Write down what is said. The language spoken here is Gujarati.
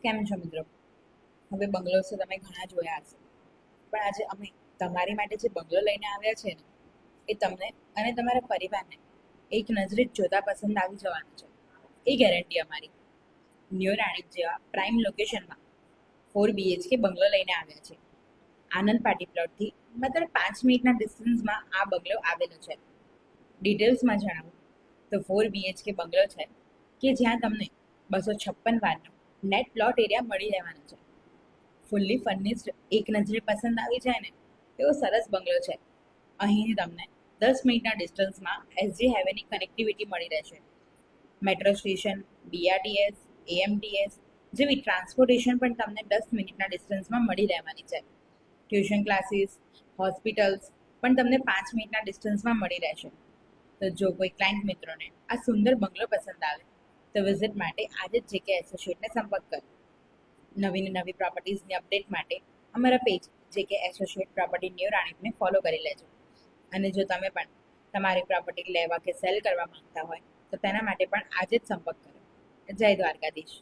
કેમ છો મિત્રો? હવે બંગલોસ તો તમે ઘણા જોયા હશે, પણ આજે અમે તમારી માટે જે બંગલો લઈને આવ્યા છે ને, એ તમને અને તમારા પરિવારને એક નજરે જ જોતા પસંદ આવી જવાનો છે. એ ગેરંટી અમારી. ન્યૂ રાણીપ જેવા પ્રાઇમ લોકેશનમાં 4 BHK બંગલો લઈને આવ્યા છે. આનંદ પાર્ટી પ્લોટથી માત્ર 5 મિનિટના ડિસ્ટન્સમાં આ બંગલો આવેલો છે. ડિટેલ્સમાં જણાવું તો 4 BHK બંગલો છે કે જ્યાં તમને 256 વારનો નેટ પ્લોટ એરિયા મળી રહેવાનો છે. ફૂલ્લી ફર્નિશ્ડ એક નજરે પસંદ આવી જાય ને એવો સરસ બંગલો છે. અહીંથી તમને 10 મિનિટના ડિસ્ટન્સમાં SG હાઈવેની કનેક્ટિવિટી મળી રહેશે. મેટ્રો સ્ટેશન, BRTS, AMTS જેવી ટ્રાન્સપોર્ટેશન પણ તમને 10 મિનિટના ડિસ્ટન્સમાં મળી રહેવાની છે. ટ્યુશન ક્લાસીસ, હોસ્પિટલ્સ પણ તમને 5 મિનિટના ડિસ્ટન્સમાં મળી રહેશે. તો જો કોઈ ક્લાયન્ટ મિત્રોને આ સુંદર બંગલો પસંદ આવે તો વિઝિટ માટે આજે જ JK એસોસિએટને સંપર્ક કરો. નવી નવી પ્રોપર્ટીઝની અપડેટ માટે અમારા page JK associate property new રાણીપને ફોલો કરી લેજો. અને જો તમે પણ તમારી પ્રોપર્ટી લેવા કે સેલ કરવા માંગતા હોય તો તેના માટે પણ આજે જ સંપર્ક કરો. જય દ્વારકાધીશ.